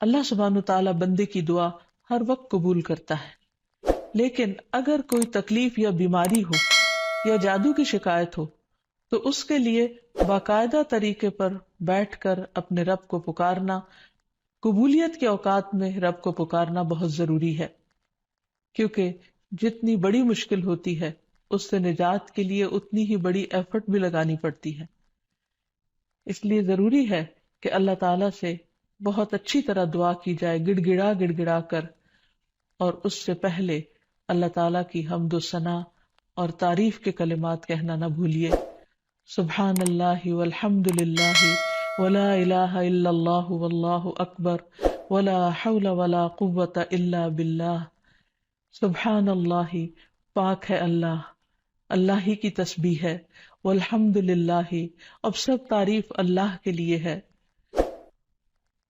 اللہ سبحانہ تعالیٰ بندے کی دعا ہر وقت قبول کرتا ہے، لیکن اگر کوئی تکلیف یا بیماری ہو یا جادو کی شکایت ہو تو اس کے لیے باقاعدہ طریقے پر بیٹھ کر اپنے رب کو پکارنا، قبولیت کے اوقات میں رب کو پکارنا بہت ضروری ہے، کیونکہ جتنی بڑی مشکل ہوتی ہے اس سے نجات کے لیے اتنی ہی بڑی ایفرٹ بھی لگانی پڑتی ہے۔ اس لیے ضروری ہے کہ اللہ تعالیٰ سے بہت اچھی طرح دعا کی جائے، گڑ گڑا کر، اور اس سے پہلے اللہ تعالیٰ کی حمد و ثنا اور تعریف کے کلمات کہنا نہ بھولیے۔ سبحان اللہ والحمد للہ ولا الہ الا اللہ واللہ اکبر ولا حول ولا قوۃ الا باللہ۔ سبحان اللہ، پاک ہے اللہ، اللہ ہی کی تسبیح ہے، والحمد للہ، اب سب تعریف اللہ کے لیے ہے،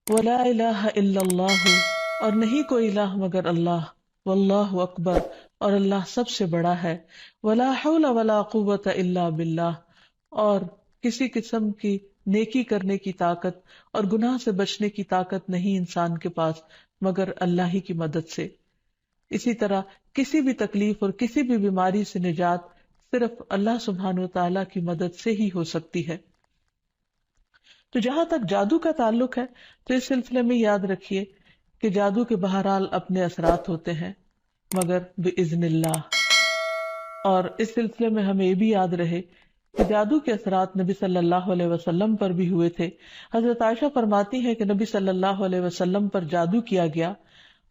ولا الہ الا اللہ، اور نہیں کوئی الہ مگر اللہ، واللہ اکبر، اور اللہ سب سے بڑا ہے، ولا حول ولا قوۃ الا باللہ، اور کسی قسم کی نیکی کرنے کی طاقت اور گناہ سے بچنے کی طاقت نہیں انسان کے پاس مگر اللہ ہی کی مدد سے۔ اسی طرح کسی بھی تکلیف اور کسی بھی بیماری سے نجات صرف اللہ سبحانہ وتعالیٰ کی مدد سے ہی ہو سکتی ہے۔ تو جہاں تک جادو کا تعلق ہے تو اس سلسلے میں یاد رکھیے کہ جادو کے بہرحال اپنے اثرات ہوتے ہیں مگر بإذن اللہ، اور اس سلسلے میں ہمیں یہ بھی یاد رہے کہ جادو کے اثرات نبی صلی اللہ علیہ وسلم پر بھی ہوئے تھے۔ حضرت عائشہ فرماتی ہے کہ نبی صلی اللہ علیہ وسلم پر جادو کیا گیا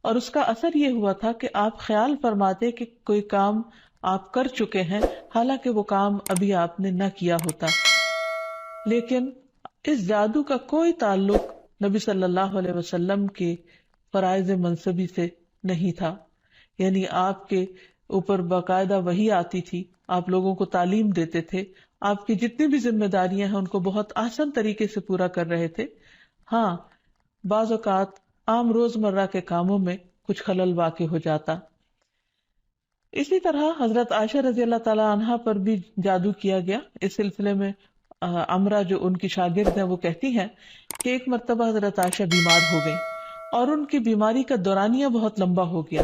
اور اس کا اثر یہ ہوا تھا کہ آپ خیال فرماتے کہ کوئی کام آپ کر چکے ہیں حالانکہ وہ کام ابھی آپ نے نہ کیا ہوتا، لیکن اس جادو کا کوئی تعلق نبی صلی اللہ علیہ وسلم کے فرائض منصبی سے نہیں تھا، یعنی آپ کے اوپر باقاعدہ وحی آتی تھی، آپ لوگوں کو تعلیم دیتے تھے، آپ کی جتنی بھی ذمہ داریاں ہیں ان کو بہت آسان طریقے سے پورا کر رہے تھے۔ ہاں، بعض اوقات عام روزمرہ کے کاموں میں کچھ خلل واقع ہو جاتا۔ اسی طرح حضرت عائشہ رضی اللہ تعالی عنہا پر بھی جادو کیا گیا۔ اس سلسلے میں عمرہ جو ان کی شاگرد ہیں وہ کہتی ہیں کہ ایک مرتبہ حضرت عائشہ بیمار ہو گئی اور ان کی بیماری کا دورانیہ بہت لمبا ہو گیا،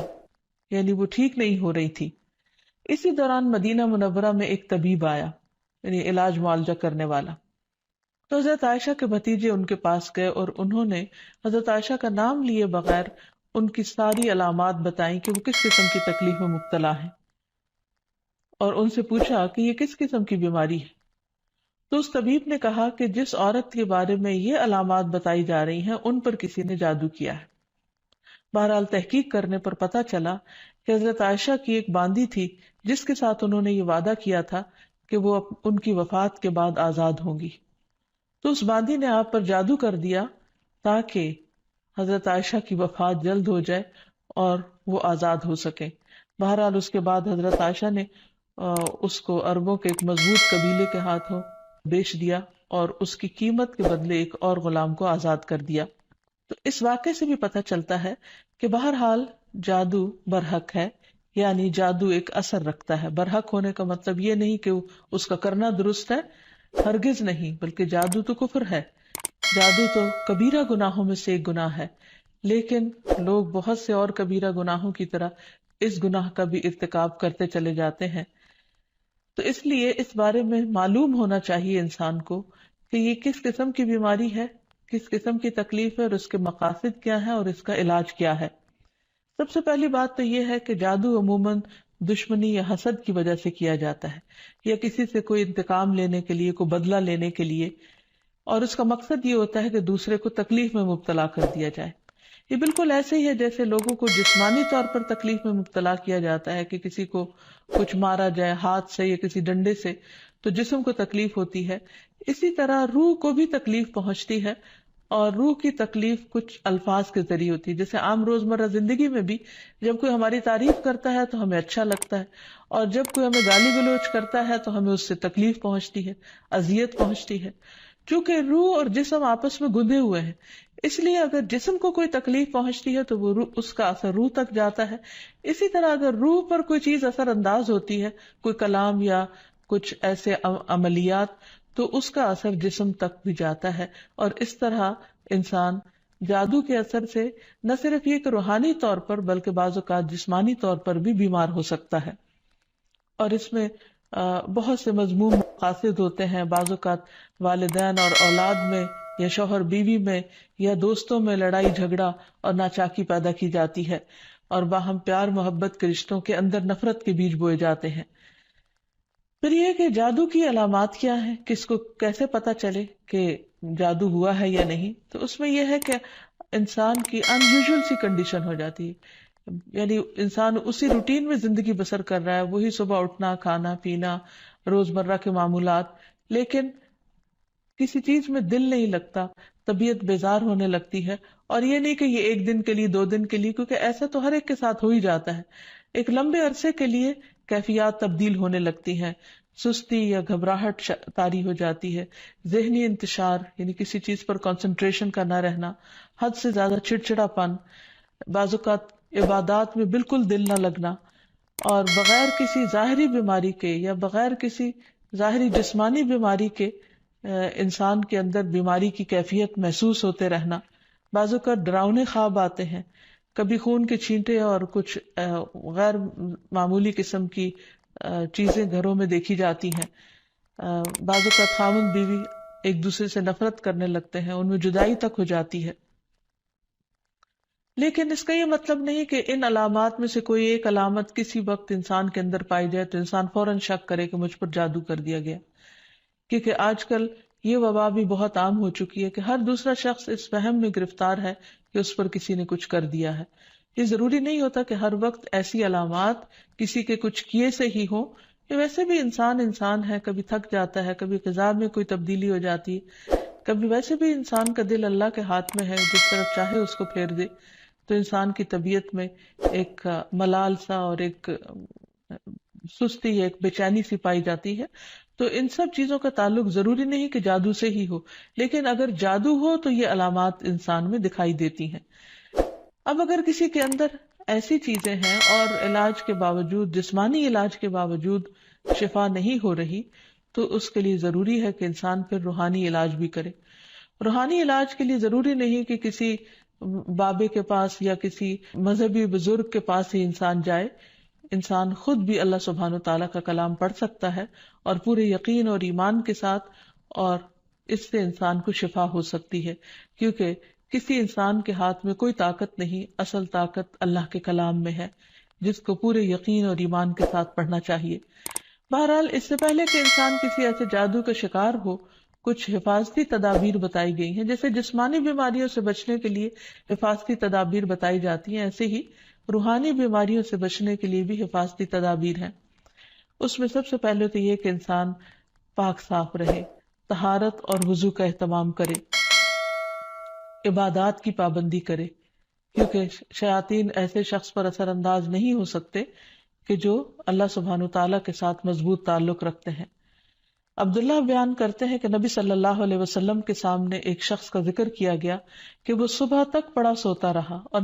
یعنی وہ ٹھیک نہیں ہو رہی تھی۔ اسی دوران مدینہ منورہ میں ایک طبیب آیا، یعنی علاج معالجہ کرنے والا، تو حضرت عائشہ کے بھتیجے ان کے پاس گئے اور انہوں نے حضرت عائشہ کا نام لیے بغیر ان کی ساری علامات بتائیں کہ وہ کس قسم کی تکلیف میں مبتلا ہیں، اور ان سے پوچھا کہ یہ کس قسم کی بیماری ہے۔ تو اس طبیب نے کہا کہ جس عورت کے بارے میں یہ علامات بتائی جا رہی ہیں ان پر کسی نے جادو کیا ہے۔ بہرحال تحقیق کرنے پر پتہ چلا کہ حضرت عائشہ کی ایک باندی تھی جس کے ساتھ انہوں نے یہ وعدہ کیا تھا کہ وہ ان کی وفات کے بعد آزاد ہوں گی، تو اس باندی نے آپ پر جادو کر دیا تاکہ حضرت عائشہ کی وفات جلد ہو جائے اور وہ آزاد ہو سکے۔ بہرحال اس کے بعد حضرت عائشہ نے اس کو عربوں کے ایک مضبوط قبیلے کے ہاتھوں بیچ دیا اور اس کی قیمت کے بدلے ایک اور غلام کو آزاد کر دیا۔ تو اس واقعے سے بھی پتہ چلتا ہے کہ بہرحال جادو برحق ہے، یعنی جادو ایک اثر رکھتا ہے۔ برحق ہونے کا مطلب یہ نہیں کہ اس کا کرنا درست ہے، ہرگز نہیں، بلکہ جادو تو کفر ہے، جادو تو کبیرہ گناہوں میں سے ایک گناہ ہے، لیکن لوگ بہت سے اور کبیرہ گناہوں کی طرح اس گناہ کا بھی ارتکاب کرتے چلے جاتے ہیں۔ تو اس لیے اس بارے میں معلوم ہونا چاہیے انسان کو کہ یہ کس قسم کی بیماری ہے، کس قسم کی تکلیف ہے، اور اس کے مقاصد کیا ہیں اور اس کا علاج کیا ہے۔ سب سے پہلی بات تو یہ ہے کہ جادو عموماً دشمنی یا حسد کی وجہ سے کیا جاتا ہے، یا کسی سے کوئی انتقام لینے کے لیے، کوئی بدلہ لینے کے لیے، اور اس کا مقصد یہ ہوتا ہے کہ دوسرے کو تکلیف میں مبتلا کر دیا جائے۔ یہ بالکل ایسے ہی ہے جیسے لوگوں کو جسمانی طور پر تکلیف میں مبتلا کیا جاتا ہے کہ کسی کو کچھ مارا جائے ہاتھ سے یا کسی ڈنڈے سے تو جسم کو تکلیف ہوتی ہے، اسی طرح روح کو بھی تکلیف پہنچتی ہے، اور روح کی تکلیف کچھ الفاظ کے ذریعے ہوتی ہے۔ جیسے عام روزمرہ زندگی میں بھی جب کوئی ہماری تعریف کرتا ہے تو ہمیں اچھا لگتا ہے، اور جب کوئی ہمیں گالی گلوچ کرتا ہے تو ہمیں اس سے تکلیف پہنچتی ہے، اذیت پہنچتی ہے، چونکہ روح اور جسم آپس میں گندے ہوئے ہیں۔ اس لیے اگر جسم کو کوئی تکلیف پہنچتی ہے تو وہ اس کا اثر روح تک جاتا ہے۔ اسی طرح اگر روح پر کوئی چیز اثر انداز ہوتی ہے، کوئی کلام یا کچھ ایسے عملیات، تو اس کا اثر جسم تک بھی جاتا ہے، اور اس طرح انسان جادو کے اثر سے نہ صرف یہ کہ روحانی طور پر بلکہ بعض اوقات جسمانی طور پر بھی بیمار ہو سکتا ہے، اور اس میں بہت سے مذموم مقاصد ہوتے ہیں. بعض اوقات والدین اور اولاد میں یا شوہر بیوی میں یا دوستوں میں لڑائی جھگڑا اور ناچاکی پیدا کی جاتی ہے، اور باہم پیار محبت کے رشتوں کے اندر نفرت کے بیج بوئے جاتے ہیں. پھر یہ کہ جادو کی علامات کیا ہیں، کس کو کیسے پتا چلے کہ جادو ہوا ہے یا نہیں. تو اس میں یہ ہے کہ انسان کی ان یوزول سی کنڈیشن ہو جاتی ہے، یعنی انسان اسی روٹین میں زندگی بسر کر رہا ہے، وہی صبح اٹھنا، کھانا پینا، روزمرہ کے معمولات، لیکن کسی چیز میں دل نہیں لگتا، طبیعت بیزار ہونے لگتی ہے. اور یہ نہیں کہ یہ ایک دن کے لیے، 2 دن کے لیے، کیونکہ ایسا تو ہر ایک کے ساتھ ہو ہی جاتا ہے. ایک لمبے عرصے کے لیے کیفیات تبدیل ہونے لگتی ہیں، سستی یا گھبراہٹ طاری ہو جاتی ہے، ذہنی انتشار یعنی کسی چیز پر کنسنٹریشن کا نہ رہنا، حد سے زیادہ چڑچڑا پن، بعض اوقات عبادات میں بالکل دل نہ لگنا، اور بغیر کسی ظاہری بیماری کے یا بغیر کسی ظاہری جسمانی بیماری کے انسان کے اندر بیماری کی کیفیت محسوس ہوتے رہنا. بعض اوقات ڈراؤنے خواب آتے ہیں، کبھی خون کے چھینٹے اور کچھ غیر معمولی قسم کی چیزیں گھروں میں دیکھی جاتی ہیں. بعض اوقات خاوند بیوی ایک دوسرے سے نفرت کرنے لگتے ہیں، ان میں جدائی تک ہو جاتی ہے. لیکن اس کا یہ مطلب نہیں کہ ان علامات میں سے کوئی ایک علامت کسی وقت انسان کے اندر پائی جائے تو انسان فوراً شک کرے کہ مجھ پر جادو کر دیا گیا. کیونکہ آج کل یہ وبا بھی بہت عام ہو چکی ہے کہ ہر دوسرا شخص اس وہم میں گرفتار ہے کہ اس پر کسی نے کچھ کر دیا ہے. یہ ضروری نہیں ہوتا کہ ہر وقت ایسی علامات کسی کے کچھ کیے سے ہی ہوں. یہ ویسے بھی انسان ہے، کبھی تھک جاتا ہے، کبھی غذا میں کوئی تبدیلی ہو جاتی ہے، کبھی ویسے بھی انسان کا دل اللہ کے ہاتھ میں ہے، جس طرف چاہے اس کو پھیر دے. تو انسان کی طبیعت میں ایک ملال سا اور ایک سستی، ایک بے چینی سی پائی جاتی ہے. تو ان سب چیزوں کا تعلق ضروری نہیں کہ جادو سے ہی ہو، لیکن اگر جادو ہو تو یہ علامات انسان میں دکھائی دیتی ہیں. اب اگر کسی کے اندر ایسی چیزیں ہیں اور علاج کے باوجود، جسمانی علاج کے باوجود شفا نہیں ہو رہی، تو اس کے لیے ضروری ہے کہ انسان پھر روحانی علاج بھی کرے. روحانی علاج کے لیے ضروری نہیں کہ کسی بابے کے پاس یا کسی مذہبی بزرگ کے پاس ہی انسان جائے. انسان خود بھی اللہ سبحانہ و تعالیٰ کا کلام پڑھ سکتا ہے اور پورے یقین اور ایمان کے ساتھ، اور اس سے انسان کو شفا ہو سکتی ہے. کیونکہ کسی انسان کے ہاتھ میں کوئی طاقت نہیں، اصل طاقت اللہ کے کلام میں ہے، جس کو پورے یقین اور ایمان کے ساتھ پڑھنا چاہیے. بہرحال اس سے پہلے کہ انسان کسی ایسے جادو کا شکار ہو، کچھ حفاظتی تدابیر بتائی گئی ہیں. جیسے جسمانی بیماریوں سے بچنے کے لیے حفاظتی تدابیر بتائی جاتی ہیں، ایسے ہی روحانی بیماریوں سے بچنے کے لیے بھی حفاظتی تدابیر ہیں. اس میں سب سے پہلے تو یہ کہ انسان پاک صاف رہے، طہارت اور وضو کا اہتمام کرے، عبادات کی پابندی کرے، کیونکہ شیاطین ایسے شخص پر اثر انداز نہیں ہو سکتے کہ جو اللہ سبحانہ تعالیٰ کے ساتھ مضبوط تعلق رکھتے ہیں. عبداللہ بیان کرتے ہیں کہ نبی صلی اللہ علیہ وسلم کے سامنے ایک شخص کا ذکر کیا گیا کہ وہ صبح تک پڑا سوتا رہا اور